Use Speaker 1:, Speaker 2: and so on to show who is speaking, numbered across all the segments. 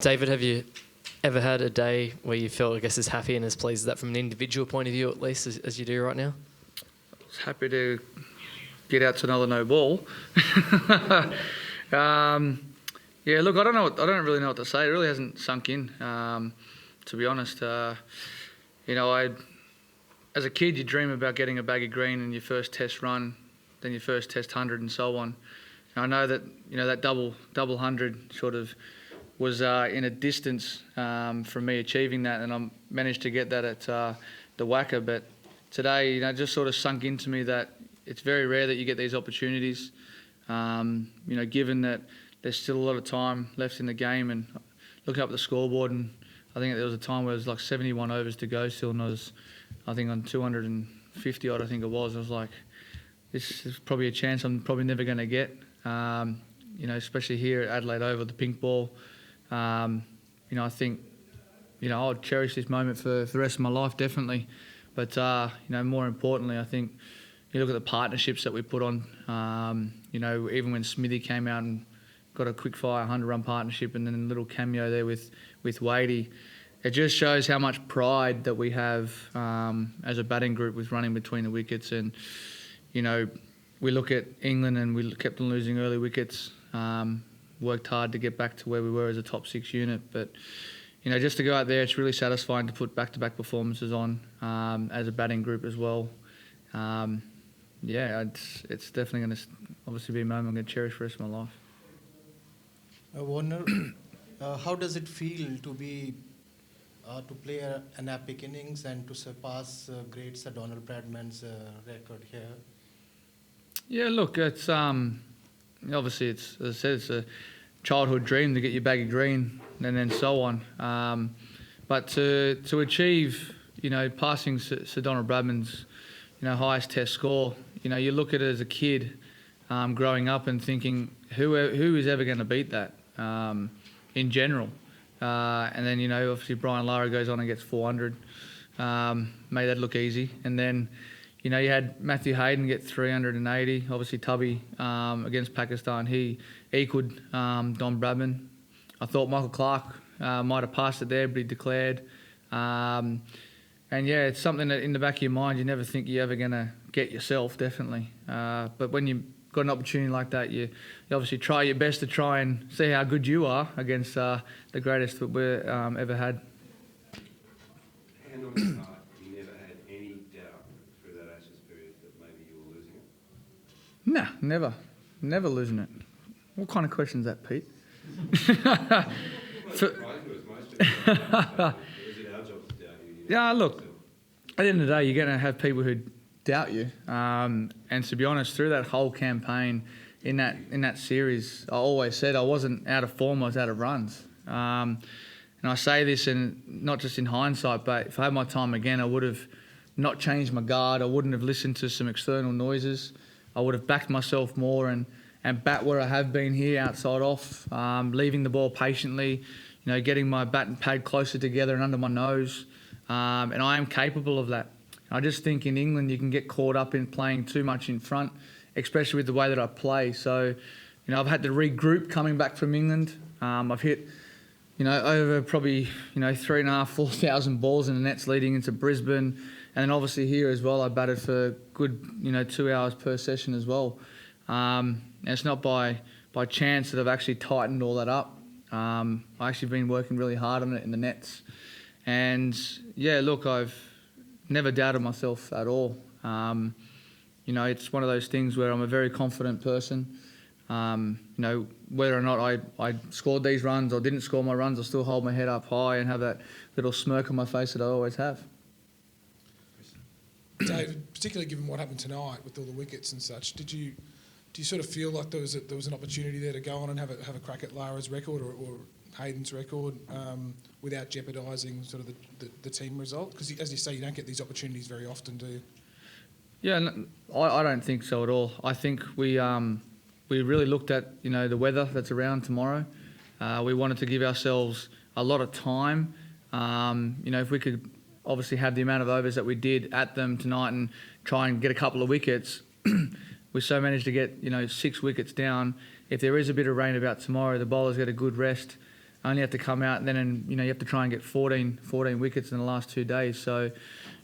Speaker 1: David, have you ever had a day where you felt, I guess, as happy and as pleased as that from an individual point of view, at least, as you do right now?
Speaker 2: I was happy to get out to another no ball. Yeah, look, I don't really know what to say. It really hasn't sunk in, to be honest. As a kid, you dream about getting a bag of green in your first test run, then your first test 100 and so on. And I know that, that double 100 sort of was in a distance from me achieving that, and I managed to get that at the WACA. But today, just sort of sunk into me that it's very rare that you get these opportunities. Given that there's still a lot of time left in the game, and looking up at the scoreboard, and I think there was a time where it was like 71 overs to go still, and I think on 250 odd, I think it was. I was like, this is probably a chance I'm probably never going to get. Especially here at Adelaide Oval, the pink ball. I think, I'll cherish this moment for the rest of my life, definitely. But, more importantly, I think you look at the partnerships that we put on, even when Smithy came out and got a quick fire 100-run partnership and then a little cameo there with Wadey, it just shows how much pride that we have as a batting group with running between the wickets. And, we look at England and we kept on losing early wickets, worked hard to get back to where we were as a top 6 unit. But, just to go out there, it's really satisfying to put back-to-back performances on as a batting group as well. It's definitely going to obviously be a moment I'm going to cherish for the rest of my life.
Speaker 3: Warner, how does it feel to be to play an epic innings and to surpass great Sir Donald Bradman's record here?
Speaker 2: Yeah, look, it's obviously as I said, it's a childhood dream to get your bag of green and then so on. But to achieve, passing Sir Donald Bradman's, highest Test score, you look at it as a kid growing up and thinking, who is ever going to beat that in general? And then, obviously Brian Lara goes on and gets 400. Made that look easy. And then, you had Matthew Hayden get 380. Obviously Tubby against Pakistan, he equalled Don Bradman. I thought Michael Clark might have passed it there, but he declared. And yeah, it's something that in the back of your mind, you never think you're ever going to get yourself, definitely. But when you've got an opportunity like that, you obviously try your best to try and see how good you are against the greatest that we've ever had.
Speaker 4: Hand on your heart, you never had any doubt through that Ashes period that maybe you were losing it?
Speaker 2: Nah, never. Never losing it. What kind of question is that, Pete? Yeah, look, at the end of the day, you're going to have people who doubt you. And to be honest, through that whole campaign in that series, I always said I wasn't out of form, I was out of runs. And I say this, and not just in hindsight, but if I had my time again, I would have not changed my guard. I wouldn't have listened to some external noises. I would have backed myself more and bat where I have been here, outside off, leaving the ball patiently, getting my bat and pad closer together and under my nose. And I am capable of that. I just think in England you can get caught up in playing too much in front, especially with the way that I play. So, I've had to regroup coming back from England. I've hit, over probably, 3,500, 4,000 balls in the nets leading into Brisbane. And then obviously here as well, I batted for good, 2 hours per session as well. And it's not by chance that I've actually tightened all that up. I've actually been working really hard on it in the nets. And yeah, look, I've never doubted myself at all. It's one of those things where I'm a very confident person. Whether or not I scored these runs or didn't score my runs, I still hold my head up high and have that little smirk on my face that I always have.
Speaker 5: David, particularly given what happened tonight with all the wickets and such, do you sort of feel like there was an opportunity there to go on and have a crack at Lara's record or Hayden's record without jeopardising sort of the team result? Because as you say, you don't get these opportunities very often, do you?
Speaker 2: Yeah, I don't think so at all. I think we really looked at the weather that's around tomorrow. We wanted to give ourselves a lot of time. If we could obviously have the amount of overs that we did at them tonight and try and get a couple of wickets, we so managed to get 6 wickets down. If there is a bit of rain about tomorrow, the bowlers get a good rest. only have to come out and then you have to try and get 14 wickets in the last 2 days. So,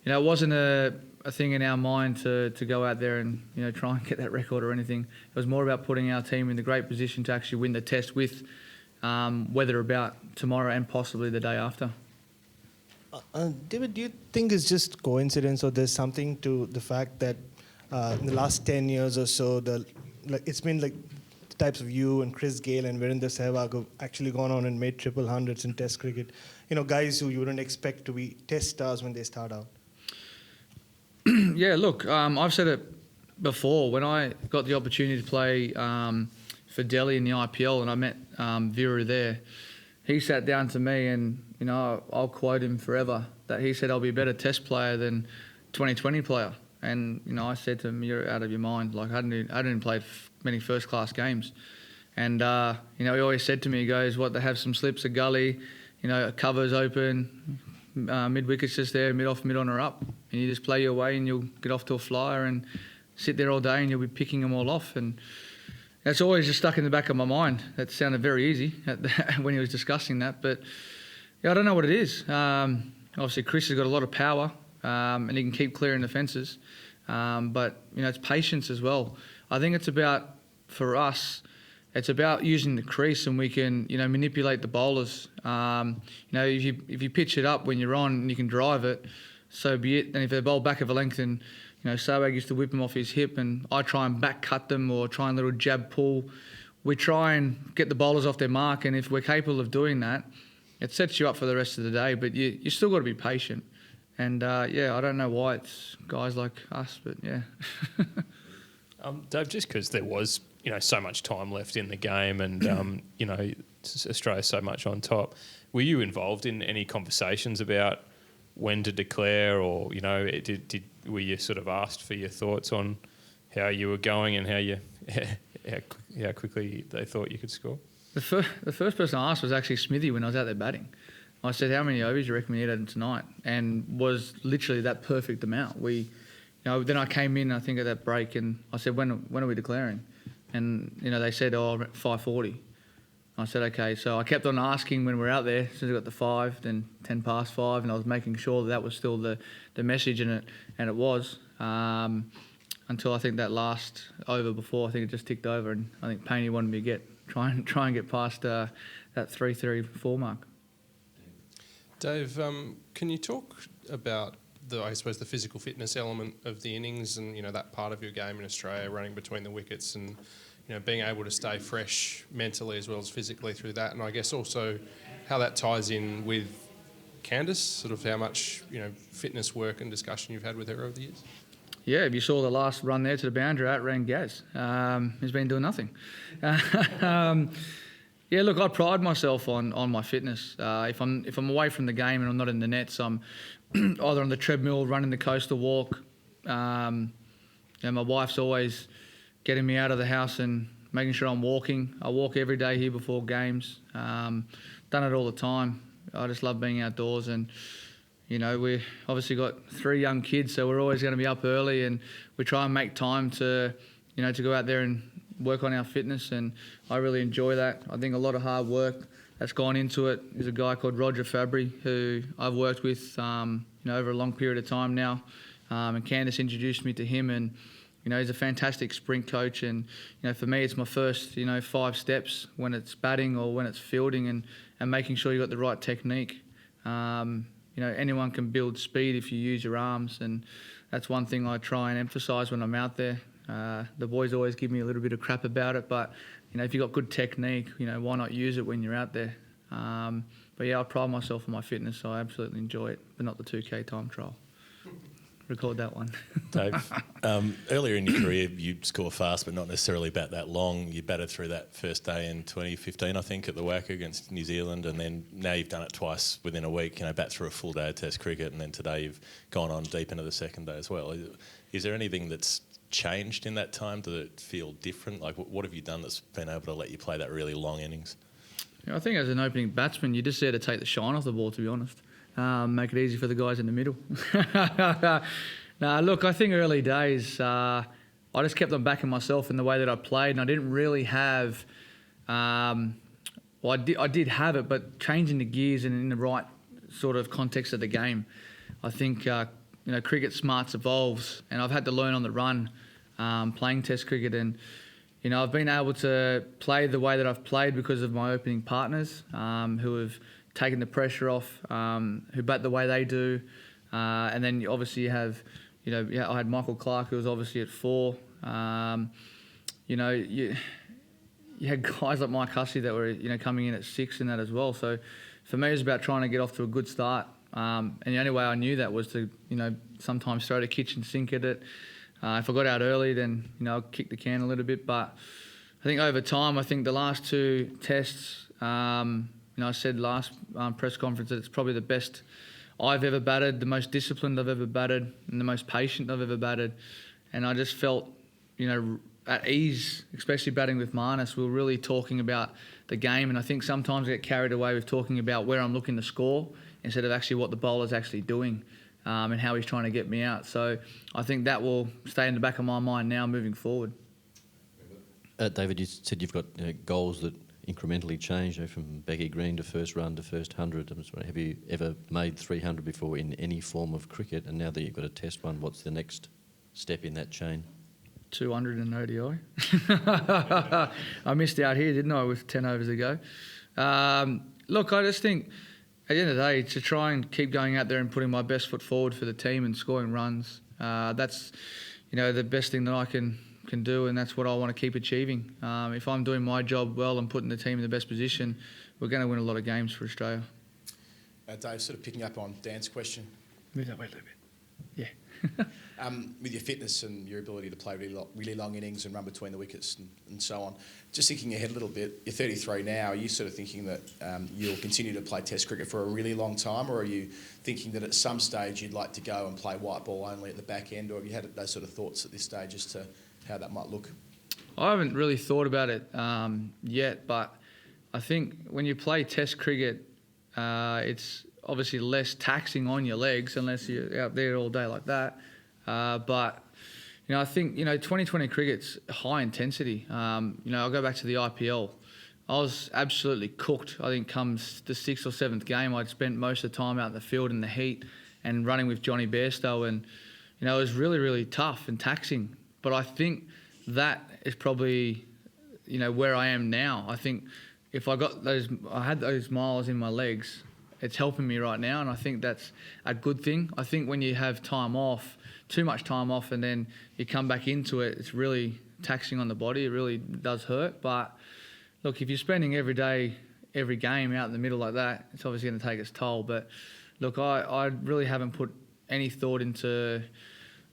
Speaker 2: it wasn't a thing in our mind to go out there and try and get that record or anything. It was more about putting our team in the great position to actually win the test with weather about tomorrow and possibly the day after.
Speaker 6: David, do you think it's just coincidence or there's something to the fact that in the last 10 years or so, it's been like the types of you and Chris Gale and Virender Sehwag have actually gone on and made triple hundreds in Test cricket. Guys who you wouldn't expect to be Test stars when they start out.
Speaker 2: Yeah, look, I've said it before. When I got the opportunity to play for Delhi in the IPL and I met Viru there, he sat down to me and, I'll quote him forever, that he said, I'll be a better Test player than 2020 player. And, I said to him, you're out of your mind. Like, I hadn't played many first-class games. And, he always said to me, he goes, they have some slips, a gully, covers open, mid-wicket's just there, mid-off, mid-on or up. And you just play your way and you'll get off to a flyer and sit there all day and you'll be picking them all off. And that's always just stuck in the back of my mind. That sounded very easy when he was discussing that. But, I don't know what it is. Obviously, Chris has got a lot of power and he can keep clearing the fences. But, it's patience as well. I think it's about, for us, it's about using the crease and we can, manipulate the bowlers. If you pitch it up when you're on and you can drive it, so be it. And if they bowl back of a length and, Sehwag used to whip him off his hip and I try and back cut them or try and little jab pull, we try and get the bowlers off their mark. And if we're capable of doing that, it sets you up for the rest of the day. But you still got to be patient. And, I don't know why it's guys like us, but yeah.
Speaker 7: Dave, just because there was, so much time left in the game and, Australia's so much on top, were you involved in any conversations about when to declare or, were you sort of asked for your thoughts on how you were going and how quickly they thought you could score?
Speaker 2: The first person I asked was actually Smithy when I was out there batting. I said, how many overs do you reckon we needed tonight? And was literally that perfect amount. Then I came in, I think, at that break and I said, when are we declaring? And, they said, 5:40. I said, okay. So I kept on asking when we were out there. As soon as I got the 5, then 10 past 5, and I was making sure that was still the message, and it was. Until I think that last over before, I think it just ticked over, and I think Painey wanted me to try and get past that 3:34 mark.
Speaker 8: Dave, can you talk about the physical fitness element of the innings and that part of your game in Australia, running between the wickets and being able to stay fresh mentally as well as physically through that, and I guess also how that ties in with Candice, sort of how much fitness work and discussion you've had with her over the years?
Speaker 2: Yeah, if you saw the last run there to the boundary, outran Gaz. He's been doing nothing. Yeah, look, I pride myself on my fitness. If I'm away from the game and I'm not in the nets, I'm either on the treadmill, running the coastal walk. My wife's always getting me out of the house and making sure I'm walking. I walk every day here before games. Done it all the time. I just love being outdoors, and we obviously got 3 young kids, so we're always going to be up early, and we try and make time to to go out there and work on our fitness, and I really enjoy that. I think a lot of hard work that's gone into it. There's a guy called Roger Fabry who I've worked with over a long period of time now, and Candice introduced me to him, and he's a fantastic sprint coach, and for me it's my first 5 steps when it's batting or when it's fielding, and making sure you got the right technique. Anyone can build speed if you use your arms, and that's one thing I try and emphasise when I'm out there. The boys always give me a little bit of crap about it, but if you've got good technique, why not use it when you're out there? But yeah, I pride myself on my fitness, so I absolutely enjoy it, but not the 2K time trial. Record that one.
Speaker 9: Dave, earlier in your career, you'd score fast, but not necessarily bat that long. You batted through that first day in 2015, I think, at the WACA against New Zealand, and then now you've done it twice within a week. Bat through a full day of Test cricket, and then today you've gone on deep into the second day as well. Is there anything that's changed in that time? Does it feel different? What have you done that's been able to let you play that really long innings?
Speaker 2: I think as an opening batsman, you're just there to take the shine off the ball, to be honest. Make it easy for the guys in the middle. Look, I think early days, I just kept on backing myself in the way that I played, and I didn't really have well, I did have it, but changing the gears and in the right sort of context of the game. I think cricket smarts evolves, and I've had to learn on the run playing Test cricket, and I've been able to play the way that I've played because of my opening partners who have taken the pressure off, who bat the way they do, and then obviously you have, I had Michael Clark who was obviously at 4. You had guys like Mike Hussey that were coming in at 6 and that as well. So for me, it was about trying to get off to a good start. And the only way I knew that was to sometimes throw the kitchen sink at it. If I got out early, then I'd kick the can a little bit. But I think over time, I think the last 2 tests, I said last press conference that it's probably the best I've ever batted, the most disciplined I've ever batted, and the most patient I've ever batted. And I just felt, at ease, especially batting with Marnus. We were really talking about the game, and I think sometimes I get carried away with talking about where I'm looking to score instead of actually what the bowler's actually doing and how he's trying to get me out. So I think that will stay in the back of my mind now moving forward.
Speaker 10: David, you said you've got goals that incrementally change from baggy green to first run to first 100. I'm just wondering, have you ever made 300 before in any form of cricket? And now that you've got a test one, what's the next step in that chain?
Speaker 2: 200 in ODI. I missed out here, didn't I, with 10 overs ago. Look, I just think at the end of the day, to try and keep going out there and putting my best foot forward for the team and scoring runs, that's the best thing that I can do, and that's what I want to keep achieving. If I'm doing my job well and putting the team in the best position, we're going to win a lot of games for Australia.
Speaker 11: Dave, sort of picking up on Dan's question.
Speaker 2: Move that way a little bit. Yeah.
Speaker 11: With your fitness and your ability to play really long innings and run between the wickets and so on, just thinking ahead a little bit, you're 33 now, are you sort of thinking that you'll continue to play Test cricket for a really long time, or are you thinking that at some stage you'd like to go and play white ball only at the back end, or have you had those sort of thoughts at this stage as to how that might look?
Speaker 2: I haven't really thought about it yet, but I think when you play Test cricket, it's obviously less taxing on your legs unless you're out there all day like that. But I think 2020 cricket's high intensity. I'll go back to the IPL. I was absolutely cooked. I think comes the 6th or 7th game, I'd spent most of the time out in the field in the heat and running with Johnny Bairstow, and it was really, really tough and taxing. But I think that is probably where I am now. I think if I had those miles in my legs, it's helping me right now, and I think that's a good thing. I think when you have time off, too much time off, and then you come back into it, it's really taxing on the body. It really does hurt. But look, if you're spending every day, every game out in the middle like that, it's obviously going to take its toll. But look, I really haven't put any thought into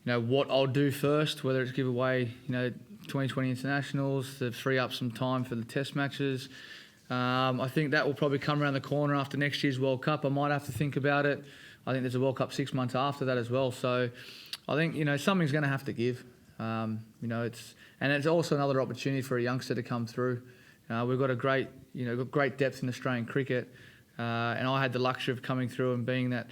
Speaker 2: what I'll do first, whether it's give away 2020 internationals to free up some time for the Test matches. I think that will probably come around the corner after next year's World Cup. I might have to think about it. I think there's a World Cup 6 months after that as well. So I think something's going to have to give. It's also another opportunity for a youngster to come through. We've got a great depth in Australian cricket, and I had the luxury of coming through and being that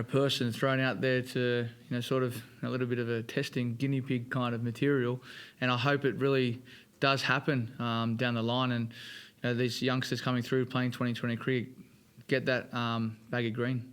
Speaker 2: person thrown out there to sort of a little bit of a testing guinea pig kind of material, and I hope it really does happen down the line, and these youngsters coming through playing 2020 cricket get that bag of green.